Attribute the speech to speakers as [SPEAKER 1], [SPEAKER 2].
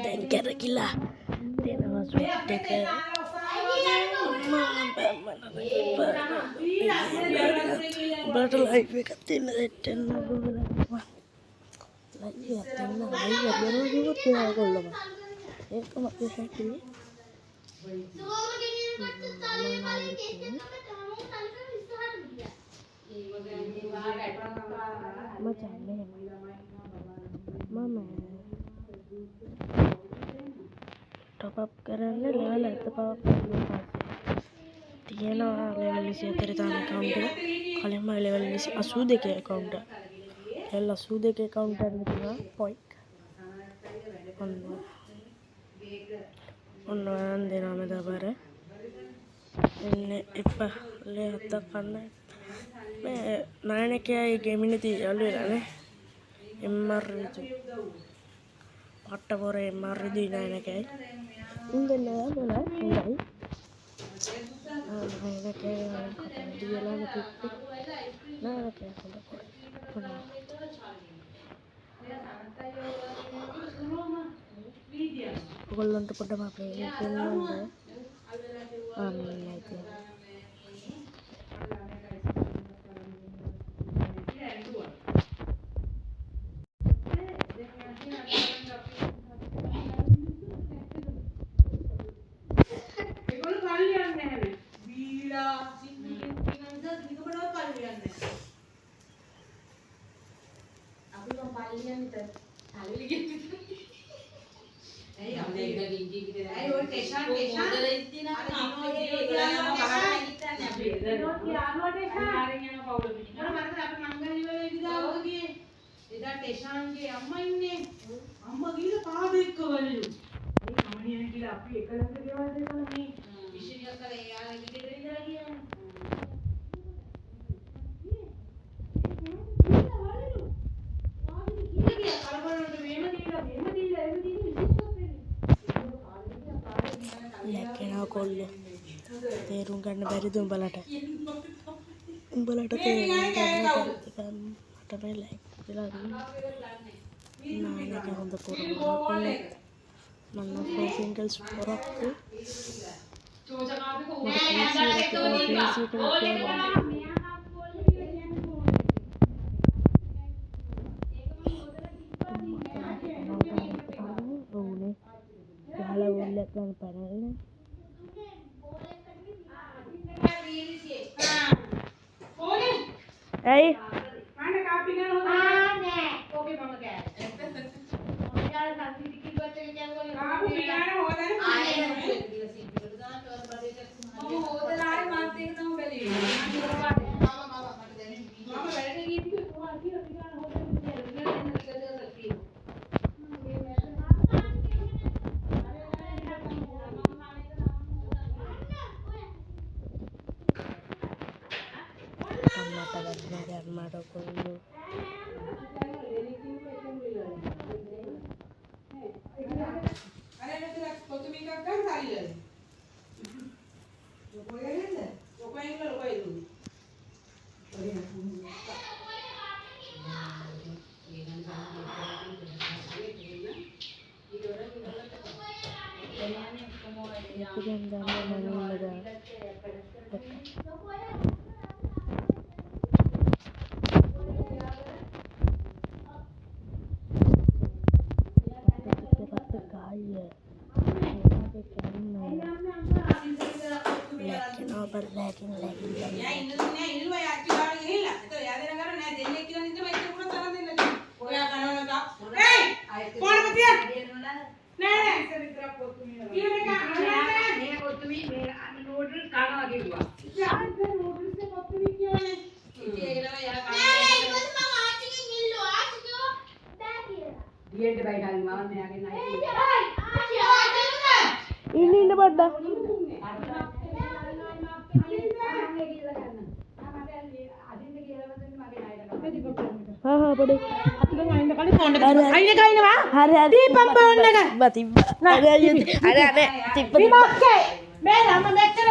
[SPEAKER 1] දැන් කැරකිලා දෙනවා ස්විට් එක ඔබට ලයිව් එකක් තියෙන සෙට් වෙන්න ඕනවා ලයිව් එකක් තියෙන ලයිව් එක යනවා කිව්වොත් එයා කොල්ලම ඒක මගේ හැටි මම टॉप अप කරන්න ලෙවල් 75 තියෙනවා ලෙවල් 24 තාම account එක කලින්ම ලෙවල් 82 account එක ලෙවල් 82 account එකෙන් තියෙනවා point ඔන්න දෙනවා මම දබර එන්නේ එපා ලෙහත කන්න මේ නයනකයි ගේමින් ඉති යාළු වෙලානේ MR පට්ටපොර MR දී නයනකයි උන්දලා බලයි හොඳයි නයනකයි කතා දියලා නැති නයනකයි හොඳ ඔයගොල්ලන්ට පොඩ්ඩක් අපේ පෙන්නන්න අනේ ඉතින් ලැකෙනා කොල්ලෝ තේරුම් ගන්න බැරිද උඹලට තේරුම් ගන්න මට මේ ලයික් වෙලා නෑ හොඳ කරනවා මම සිංගල්ස් පොරක්කු Hey. Mana kapi kan hoda? Ne. Kopi mama kaya. Yaar santi dikhi bache kya koi? Kapi pikana hoda ne? Aane ne. Mama hoda laare mante ekdam beli. Mama mate dene. Mama velate giti ko aki pikana hoda ne. Ini pada. පොඩි
[SPEAKER 2] අපි දැන් අයින්න කලින් phone එක අයින්න කයින්නවා
[SPEAKER 1] හරි හරි
[SPEAKER 2] දීපම් phone එක
[SPEAKER 1] තිබ්බ තිබ්බ අර තිබ්බ
[SPEAKER 2] විමක්කේ මේ ළම මෙච්චර